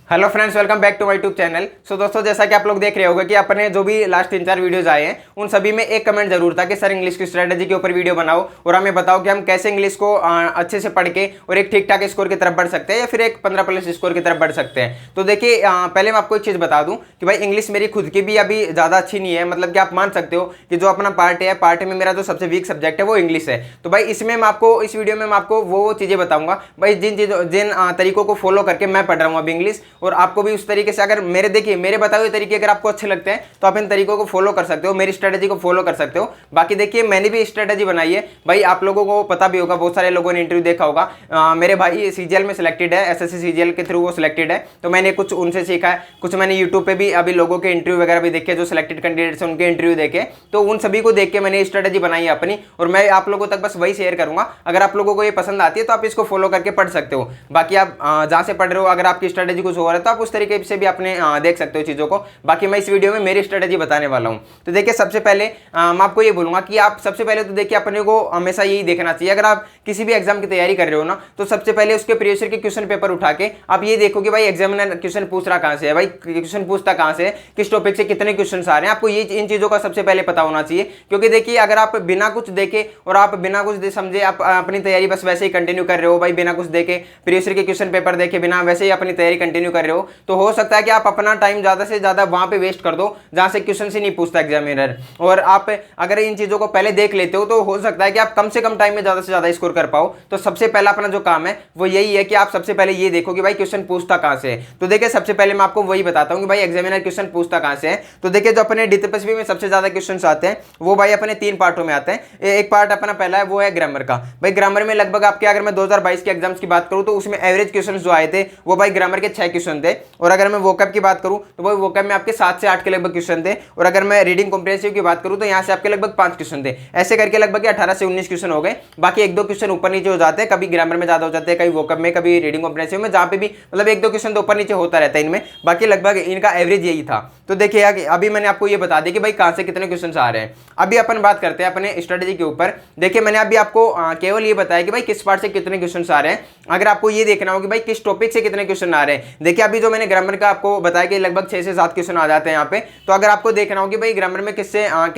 Hello friends, welcome back to my YouTube channel. So दोस्तों, जैसा कि आप लोग देख रहे होंगे कि अपने जो भी लास्ट 3-4 वीडियोस आए हैं उन सभी में एक कमेंट जरूर था कि सर इंग्लिश की स्ट्रेटजी के ऊपर वीडियो बनाओ और हमें बताओ कि हम कैसे इंग्लिश को अच्छे से पढ़ के और एक ठीक ठाक स्कोर की तरफ बढ़ सकते हैं या फिर एक 15+ स्कोर की तरफ बढ़ सकते हैं। तो देखिए, पहले मैं आपको एक चीज़ बता दूं कि भाई इंग्लिश मेरी खुद की भी अभी ज़्यादा अच्छी नहीं है। मतलब कि आप मान सकते हो कि जो अपना पार्ट में मेरा जो सबसे वीक सब्जेक्ट है वो इंग्लिश है। तो भाई इसमें मैं आपको इस वीडियो में मैं आपको वो चीज़ें बताऊंगा भाई जिन तरीकों को फॉलो करके मैं पढ़ रहा हूँ अभी इंग्लिश, और आपको भी उस तरीके से अगर मेरे बताए हुए तरीके अगर आपको अच्छे लगते हैं तो आप इन तरीकों को फॉलो कर सकते हो, मेरी स्ट्रेटजी को फॉलो कर सकते हो। बाकी देखिए, मैंने भी स्ट्रेटजी बनाई है भाई, आप लोगों को पता भी होगा, बहुत सारे लोगों ने इंटरव्यू देखा होगा। मेरे भाई सीजीएल में सिलेक्टेड है, एसएससी सीजीएल के थ्रू वो सिलेक्टेड है, तो मैंने कुछ उनसे सीखा है। कुछ मैंने यूट्यूब पे भी अभी लोगों के इंटरव्यू वगैरह भी देखे, जो सिलेक्टेड कैंडिडेट्स हैं उनके इंटरव्यू देखे, तो उन सभी को देख के मैंने स्ट्रेटजी बनाई है अपनी, और मैं आप लोगों तक बस वही शेयर करूंगा। अगर आप लोगों को ये पसंद आती है तो आप इसको फॉलो करके पढ़ सकते हो। बाकी आप जहां से पढ़ रहे हो, अगर आपकी स्ट्रेटजी कुछ हो रहा है तो आप उस तरीके से भी अपने देख सकते हो चीजों को। बाकी मैं इस वीडियो में मेरी स्ट्रेटजी बताने वाला हूं। तो देखिए, सबसे पहले मैं आपको ये बोलूंगा कि आप सबसे पहले तो देखिए, अपने को हमेशा यही देखना चाहिए, अगर आप किसी भी एग्जाम की तैयारी कर रहे हो ना, तो सबसे पहले उसके प्रीवियस ईयर के क्वेश्चन पेपर उठा के आप ये देखो कि भाई एग्जामिनर क्वेश्चन पूछ रहा कहां से है, भाई क्वेश्चन पूछता कहां से है, किस टॉपिक से कितने क्वेश्चन आ रहे हैं, आपको ये इन चीजों का सबसे पहले पता होना चाहिए। क्योंकि देखिए, अगर आप बिना कुछ देखे और आप बिना कुछ समझे आप अपनी तैयारी बस वैसे ही कंटिन्यू कर रहे हो, भाई बिना कुछ देखे प्रीवियस ईयर के क्वेश्चन पेपर देखे बिना वैसे ही अपनी तैयारी कंटिन्यू कर रहे हो, तो हो सकता है कि आप अपना टाइम ज्यादा से ज्यादा वहां पे वेस्ट कर दो जहां से क्वेश्चन ही नहीं पूछता एग्जामिनर। और आप अगर इन चीजों को पहले देख लेते हो तो हो सकता है कि आप कम से कम टाइम में ज्यादा से ज्यादा स्कोर कर पाओ। तो सबसे पहला अपना जो काम है वो यही है कि आप सबसे पहले ये देखो कि भाई क्वेश्चन पूछता कहां से है। तो देखिए, सबसे पहले मैं आपको वही बताता हूं कि भाई एग्जामिनर क्वेश्चन पूछता कहां से है। तो देखिए, जो अपने डीटीपीएससी में सबसे ज्यादा क्वेश्चन आते हैं वो भाई अपने 3 पार्टों में आते हैं। एक पार्ट अपना पहला है वो है ग्रामर का। भाई ग्रामर में लगभग आपके, अगर मैं 2022 के एग्जाम्स की बात करूं तो उसमें एवरेज क्वेश्चन जो आए थे वो भाई ग्रामर के 6 क्वेश्चन थे। और अगर मैं वोकैब की बात करूं तो भाई वोकैब में आपके 7 से 8 के लगभग क्वेश्चन थे। और अगर मैं रीडिंग कॉम्प्रिहेंसिव की बात करूं तो यहां से आपके लगभग 5 क्वेश्चन थे। ऐसे करके लगभग 18 से 19 क्वेश्चन हो गए। बाकी 1-2 क्वेश्चन ऊपर नीचे हो जाते हैं, कभी ग्रामर में ज्यादा हो जाते हैं, कभी वोकैब में, कभी रीडिंग कॉम्प्रिहेंसिव में, जहां पे भी मतलब 1-2 क्वेश्चन तो ऊपर नीचे होता रहता है इनमें। बाकी लगभग इनका एवरेज यही था। तो देखिए, अभी मैंने आपको ये बता दिया कि भाई कहां से कितने क्वेश्चन आ रहे हैं। अभी अपन बात करते हैं अपने स्ट्रेटजी के ऊपर। देखिए, मैंने अभी आपको केवल ये बताया कि भाई किस पार्ट से कितने क्वेश्चन आ रहे हैं। अगर आपको ये देखना हो कि भाई किस टॉपिक से कितने क्वेश्चन आ रहे हैं, देखिए अभी जो मैंने ग्रामर का आपको बताया कि लगभग 6 से 7 क्वेश्चन आ जाते हैं यहाँ पे। तो अगर आपको देखना हो कि भाई ग्रामर में किस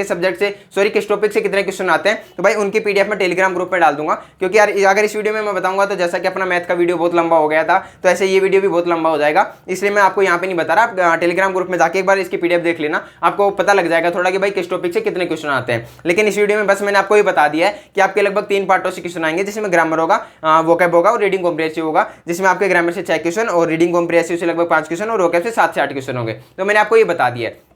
सब्जेक्ट से, सॉरी किस टॉपिक से कितने क्वेश्चन आते हैं, तो भाई उनकी पीडीएफ में टेलीग्राम ग्रुप में डाल दूंगा। क्योंकि यार अगर इस वीडियो में मैं बताऊंगा तो जैसा कि अपना मैथ का वीडियो बहुत लंबा हो गया था, तो ऐसे ये वीडियो भी बहुत लंबा हो जाएगा, इसलिए मैं आपको यहाँ पे नहीं बता रहा। आप टेलीग्राम ग्रुप में जाके एक बार इसकी पीडीएफ देख लेना, आपको पता लग जाएगा थोड़ा कि भाई किस टॉपिक से कितने क्वेश्चन आते हैं। लेकिन इस वीडियो में बस मैंने आपको ये बता दिया है कि आपके लगभग 3 पार्टों से क्वेश्चन आएंगे, जिसमें ग्रामर होगा, वोकैब होगा और रीडिंग कॉम्प्रिहेंसिव होगा, जिसमें आपके ग्रामर से 6 क्वेश्चन और रीडिंग कॉम्प्रिहेंसिव से लगभग 5 क्वेश्चन और वोकैब से 7 से 8 क्वेश्चन होंगे। तो मैंने आपको ये बता दिया है।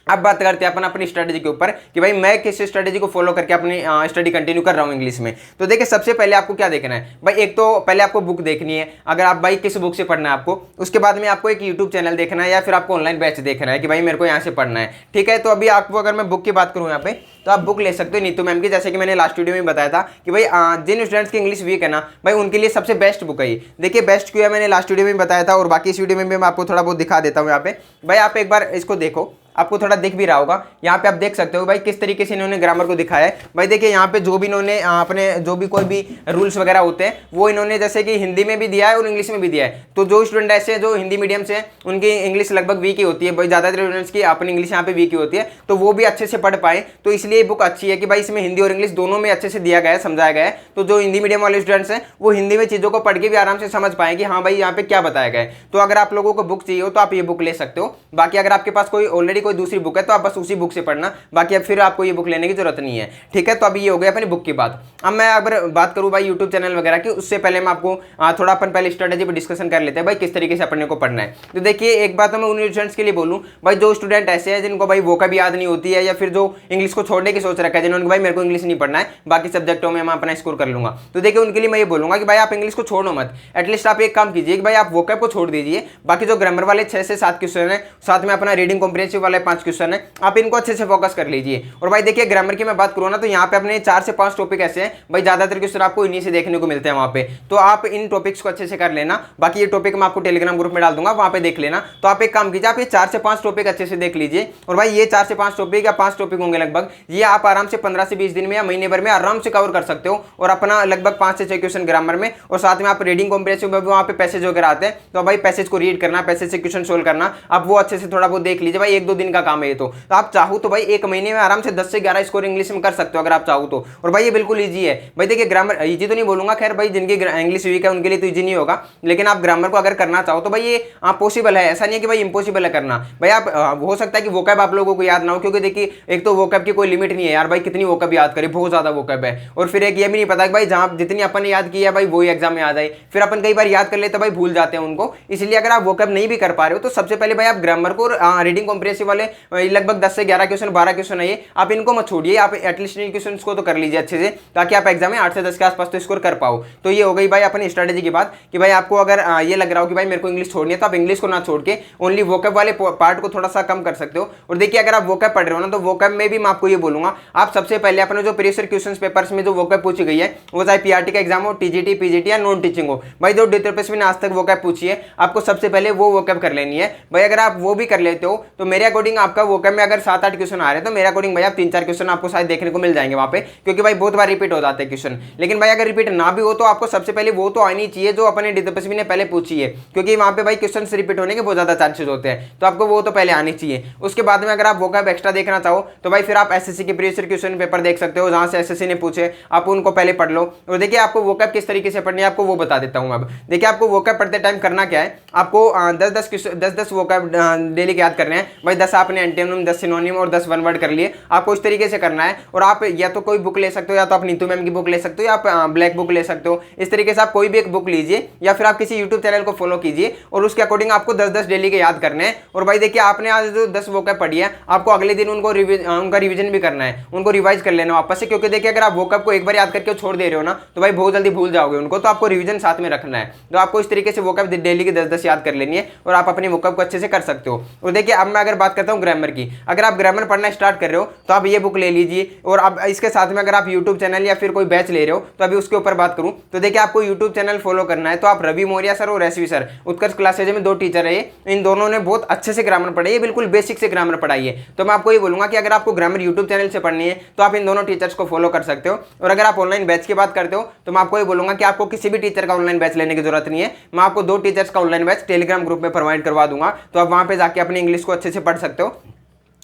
अब बात करते हैं अपन अपनी स्ट्रेटजी के ऊपर कि भाई मैं किस स्ट्रेटजी को फॉलो करके अपनी स्टडी कंटिन्यू कर रहा हूं इंग्लिश में। तो देखिए, सबसे पहले आपको क्या देखना है भाई, एक तो पहले आपको बुक देखनी है, अगर आप भाई किस बुक से पढ़ना है आपको। उसके बाद में आपको एक यूट्यूब चैनल देखना है या फिर आपको ऑनलाइन बैच देखना है कि भाई मेरे को यहाँ से पढ़ना है, ठीक है। तो अभी आपको अगर मैं बुक की बात करूँ यहाँ पे, तो आप बुक ले सकते हो नीतू मैम की, जैसे कि मैंने लास्ट वीडियो में बताया था कि भाई जिन स्टूडेंट्स की इंग्लिश वीक है ना भाई, उनके लिए सबसे बेस्ट बुक है ये। देखिए, बेस्ट क्यों है मैंने लास्ट वीडियो में बताया था, और बाकी इस वीडियो में भी मैं आपको थोड़ा बहुत दिखा देता हूँ यहाँ पे। भाई आप एक बार इसको देखो, आपको थोड़ा दिख भी रहा होगा, यहाँ पे आप देख सकते हो भाई किस तरीके से इन्होंने ग्रामर को दिखाया है। भाई देखिए, यहाँ पे जो भी इन्होंने अपने जो भी कोई भी रूल्स वगैरह होते हैं वो इन्होंने जैसे कि हिंदी में भी दिया है और इंग्लिश में भी दिया है। तो जो स्टूडेंट ऐसे हैं जो हिंदी मीडियम से उनकी इंग्लिश लगभग वीक ही होती है, भाई ज़्यादातर स्टूडेंट्स की अपनी इंग्लिश यहाँ पे वीक ही होती है, तो वो भी अच्छे से पढ़ पाए। तो इसलिए बुक अच्छी है कि भाई इसमें हिंदी और इंग्लिश दोनों में अच्छे से दिया गया है, समझाया गया है। तो जो हिंदी मीडियम वाले स्टूडेंट्स हैं वो हिंदी में चीज़ों को पढ़ के भी आराम से समझ पाए कि हाँ भाई यहाँ पे क्या बताया गया है। तो अगर आप लोगों को बुक चाहिए हो तो आप ये बुक ले सकते हो। बाकी अगर आपके पास कोई ऑलरेडी कोई दूसरी बुक है तो आप बस उसी बुक से पढ़ना, बाकी अब फिर आपको ये बुक लेने की जरूरत नहीं है, ठीक है। तो अभी ये हो गया अपनी बुक की बात। अब मैं अगर बात करूं भाई यूट्यूब चैनल वगैरह की, उससे पहले मैं आपको थोड़ा अपन पहले स्ट्रेटजी पर डिस्कशन कर लेते हैं भाई किस तरीके से अपने को पढ़ना है। तो देखिए, एक बात तो मैं उन स्टूडेंट्स के लिए बोलूं भाई, जो स्टूडेंट ऐसे हैं जिनको भाई वोकैब याद नहीं होती है, या फिर जो इंग्लिश को छोड़ने की सोच रखा है, जिन्होंने भाई मेरे को इंग्लिश नहीं पढ़ना है, बाकी सब्जेक्टों में मैं अपना स्कोर कर लूंगा। तो देखिए, उनके लिए मैं ये बोलूंगा कि भाई आप इंग्लिश को छोड़ो मत, एटलीस्ट आप एक काम कीजिए कि भाई आप वोकैब को छोड़ दीजिए। बाकी जो ग्रामर वाले 6 से 7 क्वेश्चन है, साथ में अपना रीडिंग कॉम्प्रिहेंसिव वाला वाले 5 क्वेश्चन है, आप इनको अच्छे से फोकस कर लीजिए। और भाई देखिए ग्रामर की मैं बात करूँ ना, तो यहाँ पे अपने 4 से 5 टॉपिक ऐसे हैं भाई, ज्यादातर क्वेश्चन आपको इन्हीं से देखने को मिलते हैं वहाँ पे, तो आप इन टॉपिक्स को अच्छे से कर लेना। बाकी ये टॉपिक मैं आपको टेलीग्राम ग्रुप में डाल दूंगा, वहाँ पे देख लेना। तो आप एक काम कीजिए, आप ये 4 से 5 टॉपिक अच्छे से देख लीजिए। और भाई ये 4 से 5 टॉपिक या 5 टॉपिक होंगे लगभग, ये आप आराम से 15 से 20 दिन में या महीने भर में आराम से कवर कर सकते हो। और अपना लगभग 5 से 6 क्वेश्चन ग्रामर में, और साथ में आप रीडिंग कॉम्प्रिहेंसिव में भी वहाँ पे पैसेज वगैरह आते हैं, तो भाई पैसेज को रीड करना, पैसेज से क्वेश्चन सोल्व करना, आप वो अच्छे से थोड़ा बहुत देख लीजिए भाई। 1-2 दिन का काम है ये तो आप चाहो तो भाई 1 महीने में आराम से 10 से 11 स्कोर इंग्लिश में कर सकते हो अगर आप चाहो तो। और भाई ये बिल्कुल ईजी है भाई। देखिए ग्रामर ईजी तो नहीं बोलूंगा, खैर भाई जिनकी इंग्लिश वीक है उनके लिए तो ईजी नहीं होगा, लेकिन आप ग्रामर को अगर करना चाहो तो भाई ये पॉसिबल है, ऐसा नहीं है कि भाई इम्पॉसिबल है करना। भाई आप हो सकता है कि वोकैब आप लोगों को याद ना हो, क्योंकि देखिए एक तो वोकैब की कोई लिमिट नहीं है यार भाई, कितनी वोकैब याद करें, बहुत ज्यादा वोकैब है। और फिर एक ये भी नहीं पता कि भाई जहां जितनी अपन ने याद किया भाई वही एग्जाम में आ जाए, फिर अपन कई बार याद कर लेते भाई भूल जाते हैं उनको। इसलिए अगर आप वोकैब नहीं भी कर पा रहे हो तो सबसे पहले भाई आप ग्रामर को, रीडिंग कॉम्प्रिहेंसिव वाले लगभग 10 से 11 क्वेश्चन 12 क्वेश्चन है ये, आप इनको मत छोड़िए, आप एटलीस्ट इन क्वेश्चन को तो कर लीजिए अच्छे से, ताकि आप एग्जाम में 8 से 10 के आसपास तो स्कोर कर पाओ। तो ये हो गई भाई अपनी स्ट्रेटेजी की बात, कि भाई आपको अगर ये लग रहा हो कि भाई मेरे को इंग्लिश छोड़नी है, तो आप इंग्लिश को ना छोड़ के ओनली वोकैब वाले पार्ट को थोड़ा सा कम कर सकते हो। और देखिए अगर आप वोकैब पढ़ रहे हो ना, तो वोकैब में भी मैं आपको ये बोलूंगा, आप सबसे पहले अपने जो प्रीवियस क्वेश्चन पेपर्स में जो वोकैब पूछी गई है, वो चाहे पीआरटी का एग्जाम हो, टीजीटी, पीजीटी या नॉन टीचिंग हो, भाई जो DPSP ने आज तक वोकैब पूछी है, आपको सबसे पहले वो वोकैब कर लेनी है भाई। अगर आप वो भी कर लेते हो तो मेरे अकॉर्डिंग आपका वोकैब में अगर 7-8 क्वेश्चन आ रहे हैं, तो मेरे अकॉर्डिंग भाई आप 3-4 क्वेश्चन आपको शायद देखने को मिल जाएंगे वहां पे, क्योंकि भाई बहुत बार रिपीट हो जाते हैं क्वेश्चन। लेकिन भाई अगर रिपीट ना भी हो तो आपको सबसे पहले वो तो आनी चाहिए जो अपने DPSP ने पहले पूछी है, क्योंकि वहां पे भाई क्वेश्चन रिपीट होने के बहुत ज्यादा चांसेस होते हैं, तो आपको वो तो पहले आनी चाहिए। उसके बाद में अगर आप वोकैब एक्स्ट्रा देखना चाहो तो भाई फिर आप एसएससी के प्रीवियस क्वेश्चन पेपर देख सकते हो, जहां से एसएससी ने पूछे आप उनको पहले पढ़ लो। और देखिए आपको वोकैब किस तरीके से पढ़नी है आपको वो बता देता हूं। अब देखिए आपको वोकैब पढ़ते टाइम करना क्या है, आपको 10-10 वोकैब डेली याद करने हैं भाई। 10 आपने एंटोनिम, 10 सिनोनिम और 10 वन वर्ड कर लिए, आपको इस तरीके से करना है। और आप या तो कोई बुक ले सकते हो, या तो आप नीतू मैम की बुक ले सकते हो, या आप ब्लैक बुक ले सकते हो। इस तरीके से आप कोई भी एक बुक लीजिए, या फिर आप किसी यूट्यूब चैनल को फॉलो कीजिए, और उसके अकॉर्डिंग आपको 10-10 डेली के याद करने हैं। और भाई देखिए आपने आज जो 10 वोकैब पढ़ी है, आपको अगले दिन उनको उनका रिवीजन भी करना है, उनको रिवाइज कर लेना वापस से, क्योंकि देखिए अगर आप वोकैब को एक बार याद करके छोड़ दे रहे हो ना, तो भाई बहुत जल्दी भूल जाओगे उनको, तो आपको रिवीजन साथ में रखना है। तो आपको इस तरीके से वोकैब डेली के 10-10 याद कर लेनी है, और आप अपनी वोकैब को अच्छे से कर सकते हो। और देखिए अब मैं अगर बात करता हूँ ग्रामर की, अगर आप ग्रामर पढ़ना स्टार्ट कर रहे हो तो आप ये बुक ले लीजिए। और अब इसके साथ में अगर आप यूट्यूब चैनल या फिर कोई बैच ले रहे हो, तो अभी उसके ऊपर बात करूं तो देखिए आपको यूट्यूब चैनल फॉलो करना है, तो आप रवि मौर्य सर और एसवी सर, उत्कर्ष क्लासेज में 2 टीचर है, इन दोनों ने बहुत अच्छे से ग्रामर पढ़ाई है, बिल्कुल बेसिक से ग्रामर पढ़ाई है। तो मैं आपको ये बोलूंगा कि अगर आपको ग्रामर यूट्यूब चैनल से पढ़नी है तो आप इन दोनों टीचर्स को फॉलो कर सकते हो। और अगर आप ऑनलाइन बैच की बात करते हो तो मैं आपको ये बोलूंगा कि आपको किसी भी टीचर का ऑनलाइन बैच लेने की जरूरत नहीं है, मैं आपको 2 टीचर्स का ऑनलाइन बैच टेलीग्राम ग्रुप में प्रोवाइड करवा दूंगा, तो आप वहां पे जाके अपनी इंग्लिश को अच्छे से पढ़ सकते हो।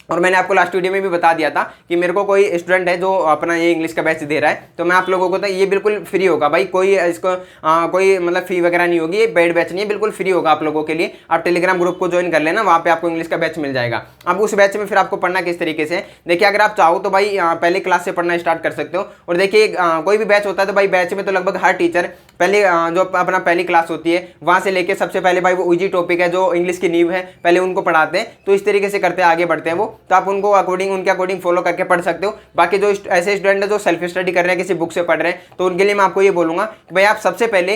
और मैंने आपको लास्ट वीडियो में भी बता दिया था कि मेरे को कोई स्टूडेंट है जो अपना ये इंग्लिश का बैच दे रहा है, तो मैं आप लोगों को तो ये बिल्कुल फ्री होगा भाई, कोई इसको कोई मतलब फी वगैरह नहीं होगी, ये पेड बैच नहीं है, बिल्कुल फ्री होगा आप लोगों के लिए। आप टेलीग्राम ग्रुप को ज्वाइन कर लेना, वहाँ पे आपको इंग्लिश का बैच मिल जाएगा। अब उस बैच में फिर आपको पढ़ना किस तरीके से, देखिए अगर आप चाहो तो भाई पहले क्लास से पढ़ना स्टार्ट कर सकते हो। और देखिए कोई भी बैच होता है तो भाई बैच में तो लगभग हर टीचर पहले जो अपना पहली क्लास होती है वहाँ से लेके सबसे पहले भाई वो ईजी टॉपिक है जो इंग्लिश की नींव है पहले उनको पढ़ाते हैं, तो इस तरीके से करते आगे बढ़ते हैं वो, तो आप उनको उनके अकॉर्डिंग फॉलो करके पढ़ सकते हो। बाकी जो ऐसे स्टूडेंट है जो सेल्फ स्टडी कर रहे हैं, किसी बुक से पढ़ रहे हैं, तो उनके लिए मैं आपको ये बोलूंगा कि भाई आप सबसे पहले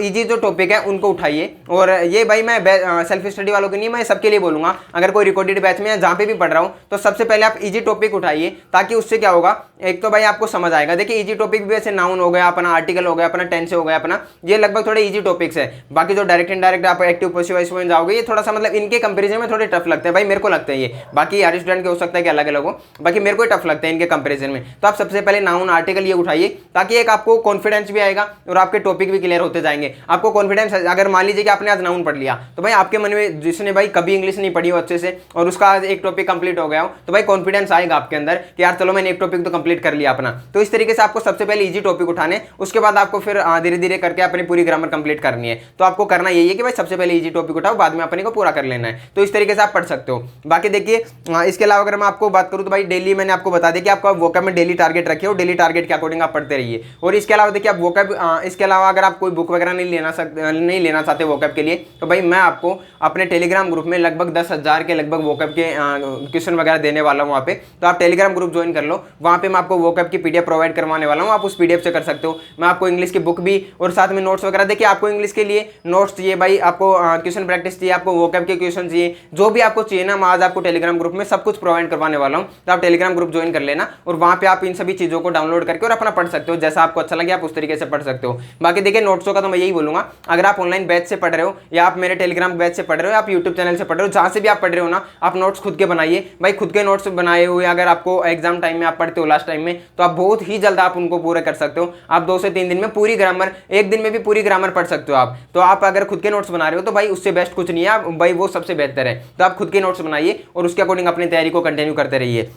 इजी जो टॉपिक है उनको उठाइए। और ये भाई मैं सेल्फ स्टडी वालों के नहीं, मैं सबके लिए बोलूंगा, अगर कोई रिकॉर्डेड बैच में या जहाँ पे भी पढ़ रहा हूँ तो सबसे पहले आप इजी टॉपिक उठाइए, ताकि उससे क्या होगा, एक तो भाई आपको समझ आएगा। देखिए इजी टॉपिक भी वैसे नाउन हो गया अपना, आर्टिकल हो गया अपना, टेंस हो गया अपना, ये लगभग थोड़े इजी टॉपिक्स है। बाकी जो डायरेक्ट इनडायरेक्ट आप एक्टिव पैसिव वॉइस में जाओगे, ये थोड़ा सा मतलब इनके कंपैरिजन में थोड़े टफ लगते हैं भाई, मेरे को लगता है ये। बाकी हर स्टूडेंट के हो सकता है कि अलग अलग हो, बाकी मेरे को टफ लगता है इनके कंपैरिजन में। तो आप सबसे पहले नाउन आर्टिकल ये उठाइए, ताकि एक आपको कॉन्फिडेंस भी आएगा और आपके टॉपिक भी क्लियर होते जाएंगे। आपको कॉन्फिडेंस, अगर मान लीजिए कि आपने आज नाउन पढ़ लिया, तो भाई आपके मन में, जिसने भाई कभी इंग्लिश नहीं पढ़ी हो अच्छे से और उसका आज एक टॉपिक कंप्लीट हो गया हो, तो भाई कॉन्फिडेंस आएगा आपके अंदर कि यार चलो मैंने एक टॉपिक तो कंप्लीट कर लिया अपना। तो इस तरीके से आपको सबसे पहले इजी टॉपिक उठाने, उसके बाद आपको फिर धीरे धीरे करके अपनी पूरी ग्रामर कंप्लीट करनी है। तो आपको करना यही है कि भाई सबसे पहले इजी टॉपिक उठाओ, बाद में अपने को पूरा कर लेना है। तो इस तरीके से आप पढ़ सकते हो। बाकी देखिए इसके अलावा अगर मैं आपको बात करूं तो भाई डेली मैंने आपको बता दिया कि आपका वोकैब में डेली टारगेट रखिए और डेली टारगेट के अकॉर्डिंग आप पढ़ते रहिए। और इसके अलावा देखिए आप वोकैब, इसके अलावा अगर आप कोई बुक वगैरह नहीं लेना चाहते वोकैब के लिए, तो भाई मैं आपको अपने टेलीग्राम ग्रुप में लगभग 10,000 के लगभग वोकैब के क्वेश्चन वगैरह देने वाला हूँ वहाँ पे। तो आप टेलीग्राम ग्रुप ज्वाइन कर लो, वहाँ पे मैं आपको वोकैब की पीडीएफ प्रोवाइड करवाने वाला हूँ, आप उस पीडीएफ से कर सकते हो। मैं आपको इंग्लिश की बुक भी और साथ में नोट्स वगैरह, देखिए आपको इंग्लिश के लिए नोट्स चाहिए भाई, आपको क्वेश्चन प्रैक्टिस चाहिए, आपको वोकैब के क्वेश्चन चाहिए, जो भी आपको चाहिए ना, मैं आज आपको टेलीग्राम ग्रुप में सब सब कुछ प्रोवाइड करवाने वाला हूँ। तो आप टेलीग्राम ग्रुप ज्वाइन कर लेना और वहाँ पे आप इन सभी चीज़ों को डाउनलोड करके और अपना पढ़ सकते हो, जैसा आपको अच्छा लगे आप उस तरीके से पढ़ सकते हो। बाकी देखिए नोट्सों का तो मैं यही बोलूँगा, अगर आप ऑनलाइन बैच से पढ़ रहे हो या आप मेरे टेलीग्राम बैच से पढ़ रहे हो या आप यूट्यूब चैनल से पढ़ रहे हो, जहाँ से भी आप पढ़ रहे हो ना, आप नोट्स खुद के बनाइए भाई। खुद के नोट्स बनाए हुए अगर आपको एग्जाम टाइम में आप पढ़ते हो लास्ट टाइम में, तो आप बहुत ही जल्द आप उनको पूरे कर सकते हो। आप 2 से 3 दिन में पूरी ग्रामर, एक दिन में भी पूरी ग्रामर पढ़ सकते हो आप। तो आप अगर खुद के नोट्स बना रहे हो तो भाई उससे बेस्ट कुछ नहीं है भाई, वो सबसे बेहतर है। तो आप खुद के नोट्स बनाइए और उसके अकॉर्डिंग अपनी तैयारी को कंटिन्यू करते रहिए।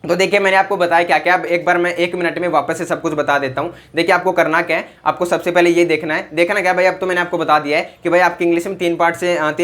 तो देखिए मैंने आपको बताया क्या क्या, अब एक बार मैं 1 मिनट में वापस से सब कुछ बता देता हूँ। देखिए आपको करना क्या है, आपको सबसे पहले ये देखना क्या भाई, अब तो मैंने आपको बता दिया है कि भाई आपकी इंग्लिश में 3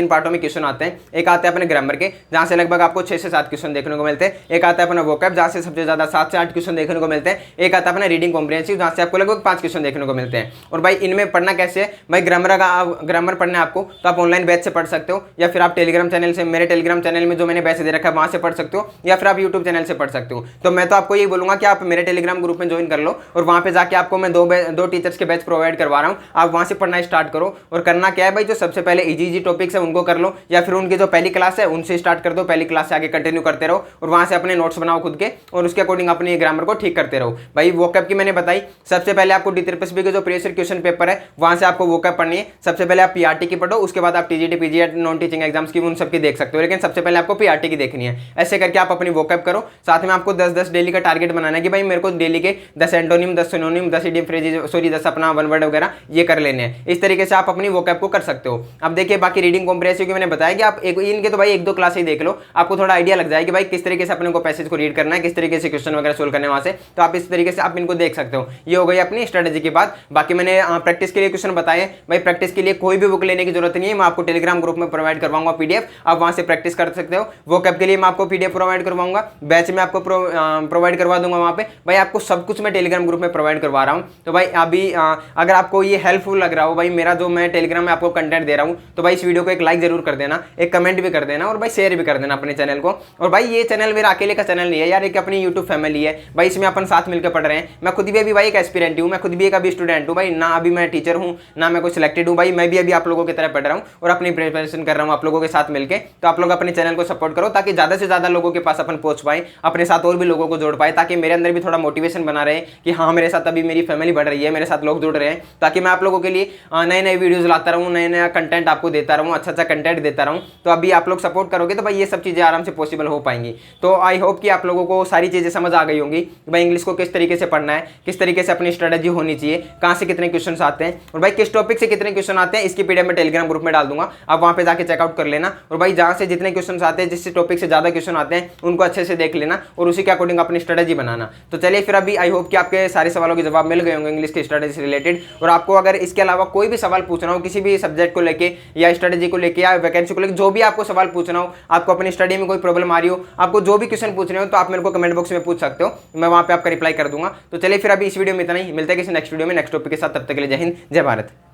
पार्टों में क्वेश्चन आते हैं। एक आता है अपने ग्रामर के, जहाँ से लगभग आपको 6 से 7 क्वेश्चन देखने को मिलते हैं। एक आता है अपना वोकैब, जहाँ से सबसे ज्यादा 7 से 8 क्वेश्चन देखने को मिलते हैं। एक आता है अपना रीडिंग कॉम्प्रिहेंसिव, जहाँ से आपको लगभग 5 क्वेश्चन देखने को मिलते हैं। और भाई इनमें पढ़ना कैसे है भाई, ग्रामर पढ़ना है आपको तो आप ऑनलाइन बैच से पढ़ सकते हो, या फिर आप टेलीग्राम चैनल से, मेरे टेलीग्राम चैनल में जो मैंने बैच दे रखा है वहाँ से पढ़ सकते हो, या फिर आप यूट्यूब चैनल से पढ़ सकते हो। तो मैं तो आपको ये बोलूंगा कि आप मेरे टेलीग्राम ग्रुप में ज्वाइन कर लो और वहां पे जाके आपको मैं दो टीचर्स के बैच प्रोवाइड करवा रहा हूं। आप वहां से पढ़ना स्टार्ट करो और करना क्या है भाई, जो सबसे पहले इजी टॉपिक्स है उनको कर लो, या फिर उनकी जो पहली क्लास है उनसे स्टार्ट कर दो, पहली क्लास से आगे कंटिन्यू करते रहो और वहां से अपने नोट्स बनाओ खुद के और उसके अकॉर्डिंग अपनी ग्रामर को ठीक करते रहो। भाई वोकैब की मैंने बताई, सबसे पहले आपको DSSB के जो प्रीवियस ईयर क्वेश्चन पेपर है वहां से आपको वोकैब पढ़नी है। सबसे पहले आप PRT की पढ़ो, उसके बाद आप TGT PGT non teaching exams की उन सबकी देख सकते हो, लेकिन सबसे पहले आपको PRT की देखनी है। ऐसे करके आप अपनी वोकैब करो। साथ में आपको 10-10 डेली का टारगेट बनाना है कि भाई मेरे को डेली के 10 antonym, 10 synonym, 10 idiom phrases, sorry 10 अपना वन वर्ड वगैरह ये कर लेने हैं। इस तरीके से आप अपनी वोकैब को कर सकते हो। अब देखिए बाकी रीडिंग कॉम्प्रिहेंसिव की मैंने बताया कि आप इनके तो भाई 1-2 क्लास ही देख लो, आपको थोड़ा आइडिया लग जाएगा कि भाई किस तरीके से अपने को पैसेज को रीड करना है, किस तरीके से क्वेश्चन वगैरह सोल्व करने वहां से। तो आप इस तरीके से आप इनको देख सकते हो। ये हो गई अपनी स्ट्रेटेजी की बात। बाकी मैंने प्रैक्टिस के लिए क्वेश्चन बताए भाई, प्रैक्टिस के लिए कोई भी बुक लेने की जरूरत नहीं है, मैं आपको टेलीग्राम ग्रुप में प्रोवाइड करवाऊंगा PDF, आप वहां से प्रैक्टिस कर सकते हो। वोकैब के लिए मैं आपको PDF प्रोवाइड करवाऊंगा, बैच में आपको प्रोवाइड करवा दूंगा वहां पे। भाई आपको सब कुछ मैं टेलीग्राम ग्रुप में प्रोवाइड करवा रहा हूं। तो भाई अभी अगर आपको ये हेल्पफुल लग रहा हो भाई मेरा जो मैं टेलीग्राम में आपको कंटेंट दे रहा हूं, तो भाई इस वीडियो को एक लाइक जरूर कर देना, एक कमेंट भी कर देना और भाई शेयर भी कर देना अपने चैनल को। और भाई ये चैनल मेरा अकेले का चैनल नहीं है यार, एक अपनी यूट्यूब फैमिली है भाई, इसमें अपन साथ मिलकर पढ़ रहे हैं। मैं खुद भी अभी भाई एक एस्पिरेंट हूँ, मैं खुद भी एक अभी स्टूडेंट हूँ भाई, ना अभी मैं टीचर हूँ ना मैं कोई सिलेक्टेड हूँ भाई, मैं भी अभी आप लोगों की तरह पढ़ रहा हूँ और अपनी प्रिपरेशन कर रहा हूँ आप लोगों के साथ मिलकर। तो आप लोग अपने चैनल को सपोर्ट करो ताकि ज्यादा से ज्यादा लोगों के पास अपन पहुंच पाए, अपने साथ और भी लोगों को जोड़ पाए, ताकि मेरे अंदर भी थोड़ा मोटिवेशन बना रहे कि हाँ मेरे साथ अभी मेरी फैमिली बढ़ रही है, मेरे साथ लोग जुड़ रहे हैं, ताकि मैं आप लोगों के लिए नए नए वीडियोस लाता रहूँ, नए नया कंटेंट आपको देता रहूँ, अच्छा कंटेंट देता रहूँ। तो अभी आप लोग सपोर्ट करोगे तो भाई ये सब चीज़ें आराम से पॉसिबल हो पाएंगी। तो आई होप कि आप लोगों को सारी चीज़ें समझ आ गई होंगी भाई इंग्लिश को किस तरीके से पढ़ना है, किस तरीके से अपनी स्ट्रेटेजी होनी चाहिए, कहाँ से कितने क्वेश्चन आते हैं और भाई किस टॉपिक से कितने क्वेश्चन आते हैं, इसकी PDF में टेलीग्राम ग्रुप में डाल दूंगा, आप वहाँ पे जाके चेकआउट कर लेना। और भाई जहाँ से जितने क्वेश्चन आते हैं, जिस टॉपिक से ज़्यादा क्वेश्चन आते हैं उनको अच्छे से देख लेना और उसी के अकॉर्डिंग अपनी स्ट्रेटेजी बनाना। तो चलिए फिर अभी आई होप कि आपके सारे सवालों के जवाब मिल गए होंगे इंग्लिश की स्ट्रेटेजी से रिलेटेड। और आपको अगर इसके अलावा कोई भी सवाल पूछना हो किसी भी सब्जेक्ट को लेके या स्ट्रेटेजी को लेके या वैकेंसी को लेके, जो भी आपको सवाल पूछना हो, आपको अपनी स्टडी में कोई प्रॉब्लम आ रही हो, आपको जो भी क्वेश्चन पूछने हो, तो आप मेरे को कमेंट बॉक्स में पूछ सकते हो, मैं वहाँ पे आपका रिप्लाई कर दूंगा। तो चलिए फिर अभी इस वीडियो में इतना ही, मिलते हैं किसी नेक्स्ट वीडियो में नेक्स्ट टॉपिक के साथ, तब तक के लिए जय हिंद जय भारत।